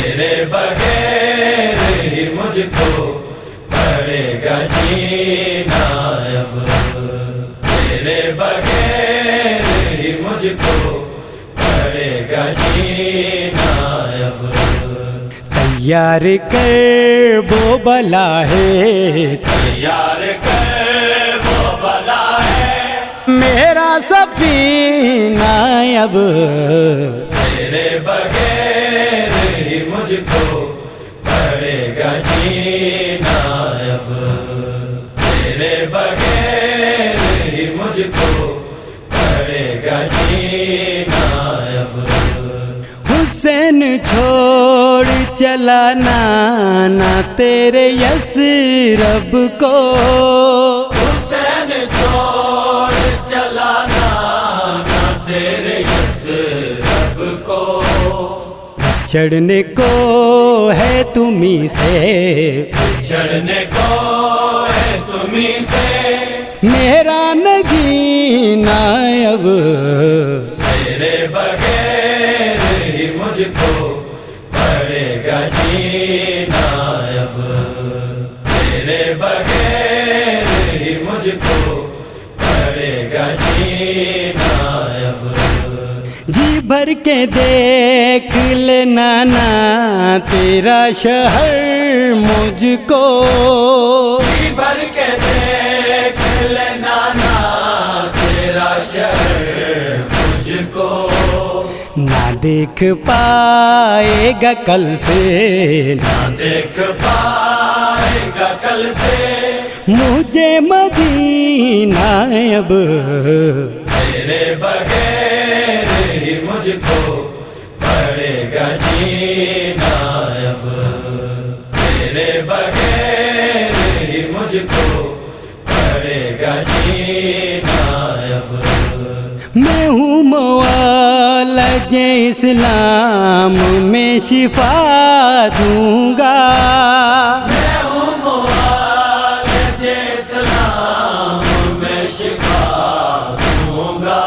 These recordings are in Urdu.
تیرے بغیر ہی مجھ کو پڑے گا جینا اب، تیرے بغیر ہی مجھ کو پڑے گا جینا اب۔ تیار کر وہ بلا ہے، تیار کر وہ بلا ہے، میرا سفینہ اب، تیرے بغیر ہی مجھ کو پڑے گا جینا اب، تیرے بغیر ہی مجھ کو پڑے گا جینا اب۔ حسین چھوڑ چلا نانا تیرے یثرب کو، حسین چھوڑ چلا نانا تیرے یثرب کو، چڑھنے کو ہے تمہیں سے، چڑھنے کو ہے تمہیں سے، میرا نگینہ اب، تیرے بغیر ہی مجھ کو پڑے گا جینا اب، تیرے بغیر ہی مجھ کو پڑے گا جینا اب۔ جی بھر کے دیکھ لے نانا تیرا شہر مجھ کو، جی بھر کے دیکھ لے نانا تیرا شہر مجھ کو، نہ دیکھ پائے گا کل سے، نہ دیکھ پائے گا کل سے، مجھے مدینہ اب، تیرے بغیر ہی مجھ کو پڑے گا جینا اب، تیرے بغیر ہی مجھ کو پڑے گا جینا اب۔ میں ہوں معالج اسلام میں شفا دوں گا، میں ہوں معالج اسلام میں شفا دوں گا،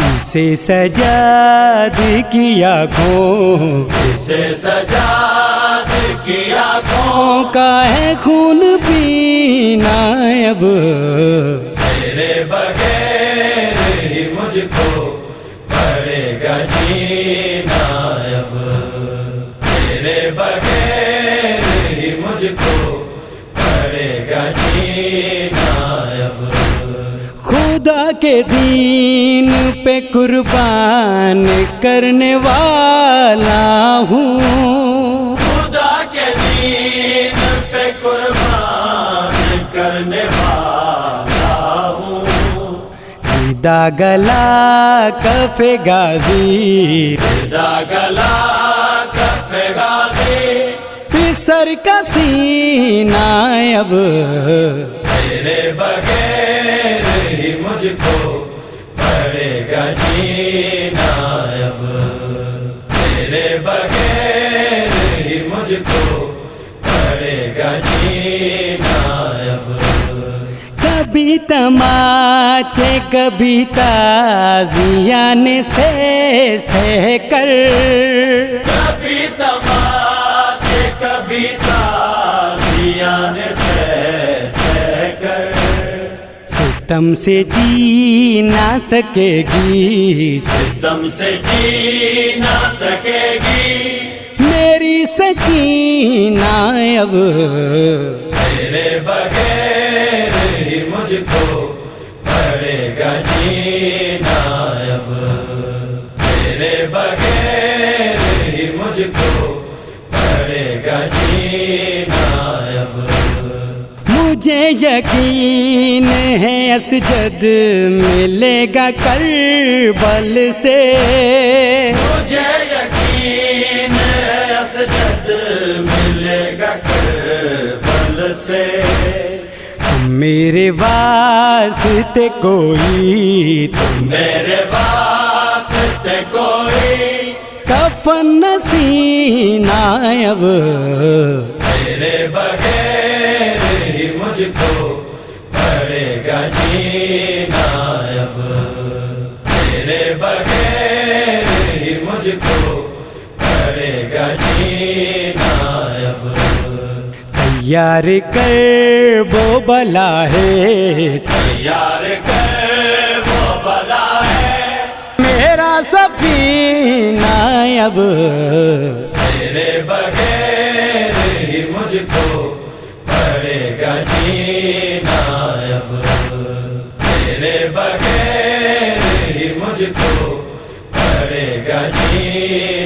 اسے سجاد کیا کھوں، اسے سجاد کیا کھوں، آنکھوں کا ہے خون پینا اب، تیرے بغیر ہی مجھ کو پڑے گا جینا اب، تیرے بغیر ہی مجھ کو پڑے گا جینا اب۔ خدا کے دین پہ قربان کرنے والا ہوں، خدا کے دین پہ قربان کرنے والا ہوں، دا گلا کف غازی، دا گلا کف غازی، پسر کا سینہ اب، تیرے بغیر ہی مجھ کو پڑے گا جینا اب، تیرے بغیر ہی مجھ کو پڑے گا جینا اب۔ کبھی تماچے کبھی تازیان سے کر، کبھی تماچے کبھی تازیان سے کر، ستم سے جی نہ سکے گی، ستم سے جی نہ سکے گی، میری سکینہ اب، تیرے بغیر ہی مجھ کو پڑے گا جینا اب، تیرے بغیر ہی مجھ کو پڑے گا جینا اب۔ مجھے یقین ہے اسجد ملے گا کربل سے، مجھے یقین ہے اسجد ملے گا کربل سے، میرے واسطے کوئی میرے واسطے کوئی کفن نسینا اب، تیرے بغیر ہی مجھ کو پڑے گا جینا اب، تیرے بغیر ہی مجھ کو پڑے گا جینا تیار کر وہ بلا ہے، تیار کر وہ بلا ہے، میرا سفینہ اب تیرے بغیر ہی مجھ کو پڑے گا جینا اب، تیرے بغیر ہی مجھ کو پڑے گا جینا۔